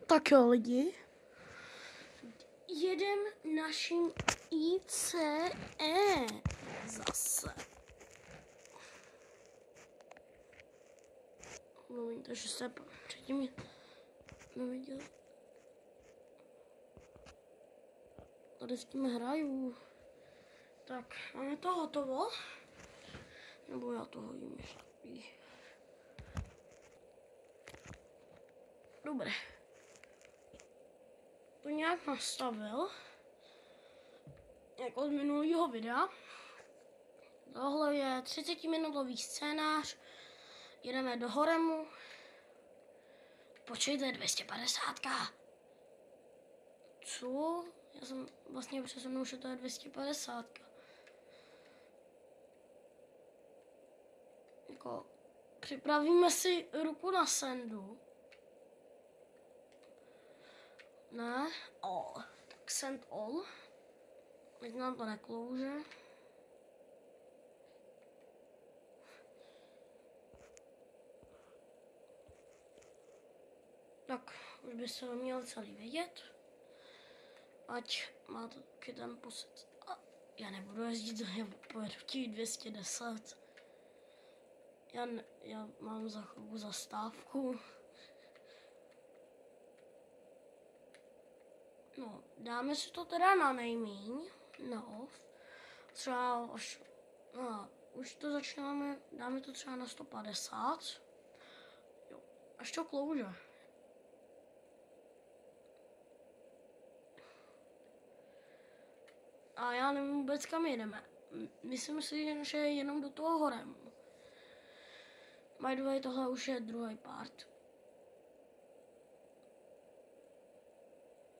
Tak jo, lidi. Jedem naším ICE zase. Promiňte, že se předtím neviděl. Tady s tím hraju. Tak, máme to hotovo? Nebo já to hodím ještě? Dobré. To nějak nastavil. Jak od minulého videa. Tohle je 30-minutový scénář. Jedeme do Horemu. Počkejte, 250. Co? Já jsem vlastně přesunul, že to je 250. Jako, připravíme si ruku na sendu. Ne? All. Tak send all. Teď nám to neklouže. Tak, už by se měl celý vědět. Ať má taky ten pocit. A já nebudu jezdit, já pojedu těch 210. Já mám za chvilku zastávku. No, dáme si to teda na nejmíň. No, třeba až, no, už to začínáme, dáme to třeba na 150. Jo, až to klouže. A já nevím vůbec, kam jedeme. Myslím si, že jenom do toho Horemu. By the way, tohle už je druhý part.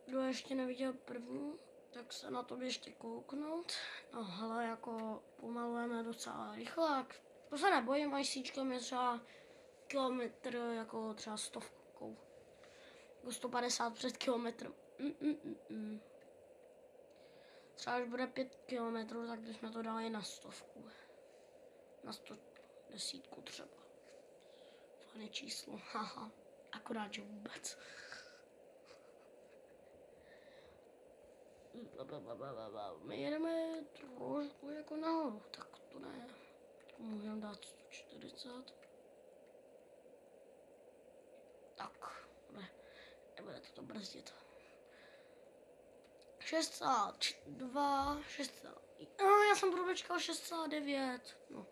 Kdo ještě neviděl první, tak se na to běžte kouknout. No hele, jako pomalujeme docela rychle. To se nebojím, ICčkem je třeba kilometr jako třeba 100. Jako 150 před kilometrem. Třeba až bude 5 kilometrů, tak bychom to dali na 100. Na 110 třeba. Fajné číslo, haha. Akorát, že vůbec. My jedeme trošku jako nahoru, tak to ne. Můžeme dát 140. Tak, nebude to brzdit. 6,2, 6. Já jsem promečkal 6,9. No.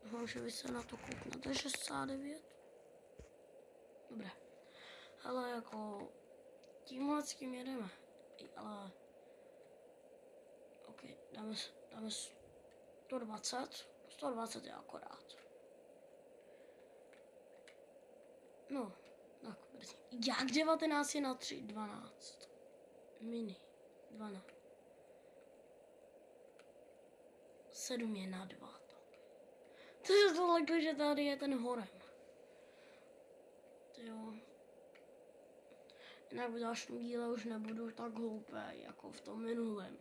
Doufám, že vy se na to kouknete. 6,9. Dobré. Ale jako tímhle s tím jedeme. Ale ok, dáme 120. 120 je akorát. No, tak brzy. Jak 19 je na 3, 12. Mini, 12. 7 je na 2. To je to lekli, že tady je ten Horem. Jo. Jinak v dalším díle už nebudu tak hloupý jako v tom minulém.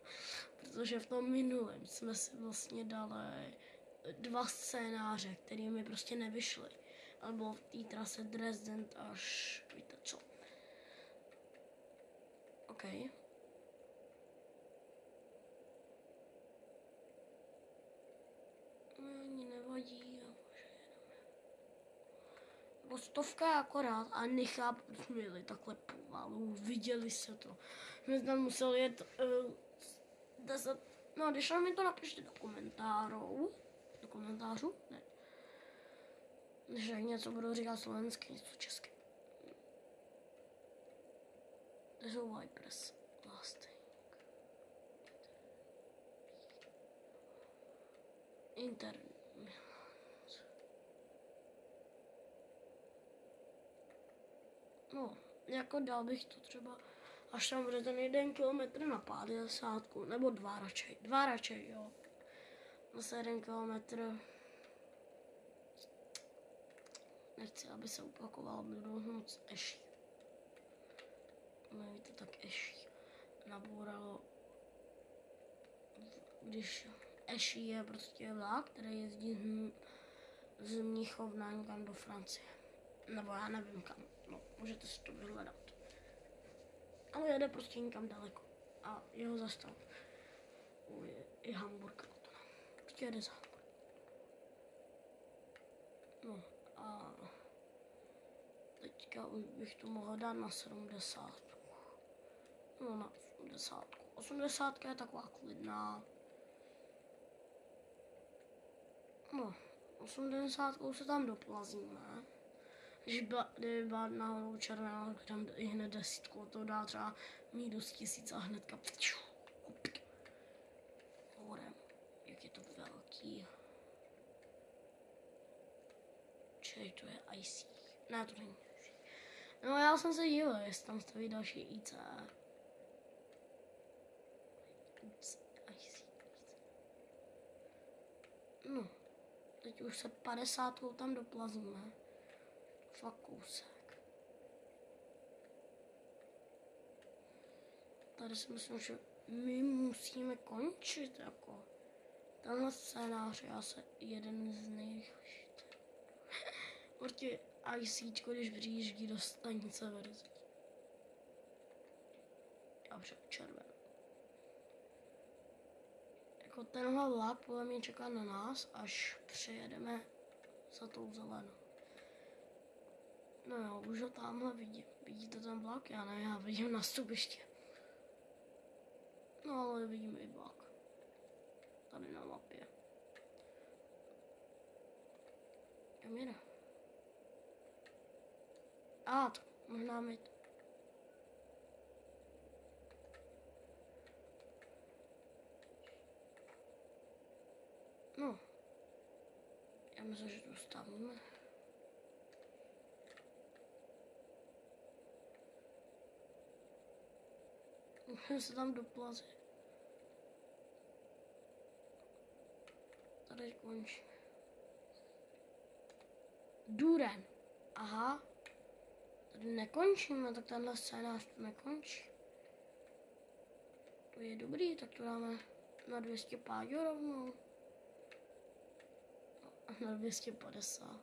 Protože v tom minulém jsme si vlastně dali 2 scénáře, které mi prostě nevyšly. Ale bylo v té trase Dresden až víte co. OK. Ani nevadí, nebo 100 akorát a nechápu, proč jsme jeli takhle pomalu, viděli se to. My jsme museli jet 10, no když mi to napište do komentářů, ne. Když něco budu říkat slovensky, něco česky. To jsou Vipers, last internet. No, jako dal bych to třeba, až tam bude ten 1 kilometr na 50, nebo 2 radšej. 2 radšej, jo. Zase 1 kilometr. Nechci, aby se opakoval, budu moc eší. Nevíte, tak eší. Nabouralo, když eší je prostě vlak, který jezdí z Mnichov někam do Francie. nebo já nevím kam, no, můžete si to vyhledat. Ale jede prostě někam daleko a jeho zastav je Hamburg. Prostě jede za Hamburg. No a teďka už bych to mohl dát na 70. No na 80. 80 je taková klidná. No, 80 se tam doplazíme. Kdyby byla náhodou červená, tak tam i hned 10, to dá třeba -1000 a hnedka horem, jak je to velký. Čili to je IC. Ne, to není. No já jsem se díval, jestli tam staví další IC. IC. No, teď už se 50 tam doplazíme. Fakt kousek. Tady si myslím, že my musíme končit, jako. Tenhle scénář je asi jeden z nejrychlejších. Určitě ICčko, když přijíždí do stanice Verzí. Dobře, červený. Jako tenhle vlak podle mě čeká na nás, až přejedeme za tou zelenou. No jo, už ho tamhle vidím. Vidíte ten vlak? Já ne, já vidím nastupiště. No ale vidím i vlak. Tady na mapě. Kam jde? To možná mít. No. Já myslím, že to stavíme. Můžeme se tam doplazit. Tady končíme. Duren. Aha. Tady nekončíme, tak tenhle scénář to nekončí. To je dobrý, tak to dáme na 205 rovnou. Na 250.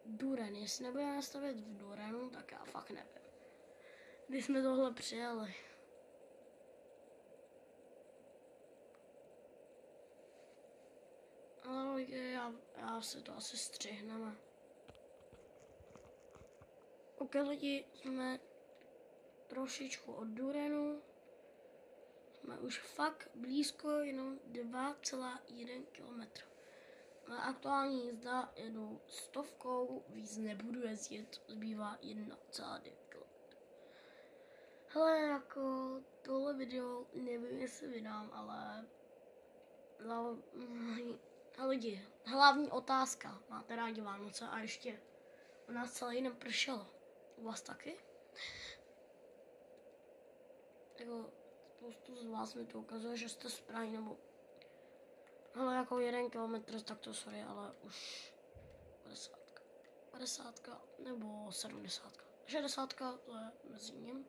Duren, jestli nebudeme stavět v Durenu, tak já fakt nevím. Když jsme tohle přijeli. Ale já si to asi střihneme. Ok lidi, jsme trošičku od Durenu. Jsme už fakt blízko, jenom 2,1 km. Aktuální jízda jedu 100, víc nebudu jezdit, zbývá 1,9 km. Hele, jako tohle video nevím, jestli vydám, ale lidi, hlavní otázka, máte rádi Vánoce a ještě u nás celý den pršelo. U vás taky? Jako spoustu z vás mi to ukazuje, že jste z Prahy, nebo hele, jako 1 kilometr, tak to sorry, ale už 50 nebo 70, 60, to je mezi ním.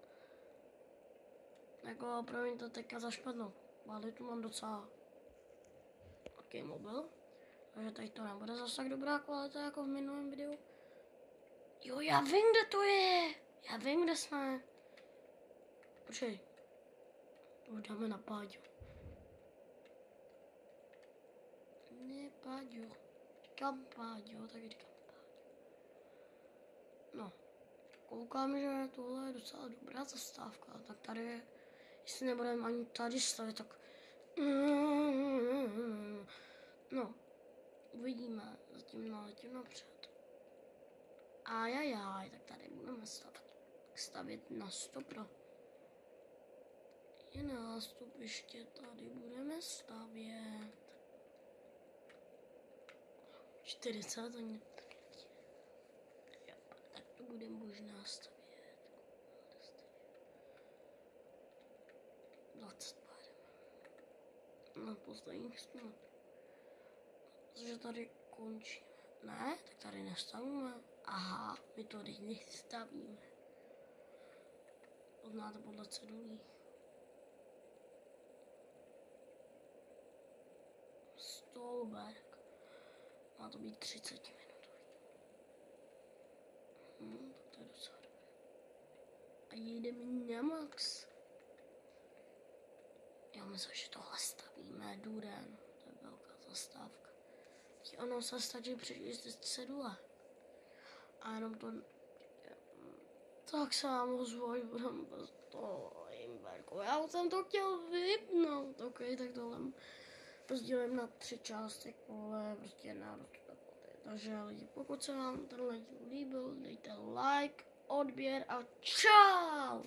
Jako promiňte teďka za špatnou kvalitu, mám docela takový mobil, takže tady to nebude zase tak dobrá kvalita jako v minulém videu. Jo, já vím, kde to je, já vím, kde jsme. Počkej, už dáme na Páďu. Ne, Páďo. Říkám Páďo, tak říkám Páďo. No, koukám, že tohle je docela dobrá zastávka, tak tady, jestli nebudeme ani tady stavit, tak no, uvidíme, zatím naletím napřed. Ajajaj, tak tady budeme stavět na 100 pro. Je nástupiště, tady budeme stavět 40 ani tak to bude možná stavět 20 na posledních 100. Protože tady končíme. Ne, tak tady nestavíme. Aha, my to teď nestavíme. Poznáte podle cedulí. Stolberg. Má to být 30 minutový. Tak to je docela dobré. A jedeme na max. Já myslím, že tohle stavíme Duren. To je velká zastávka. Ono se stačí přijíždět cedule. A jenom to... Tak se vám ozvu, až budem bez toho Imberku. Já jsem to chtěl vypnout. OK, tak tohle rozdělím na 3 části, ale prostě národu takový. Takže lidi, pokud se vám tenhle díl líbil, dejte like, odběr a čau!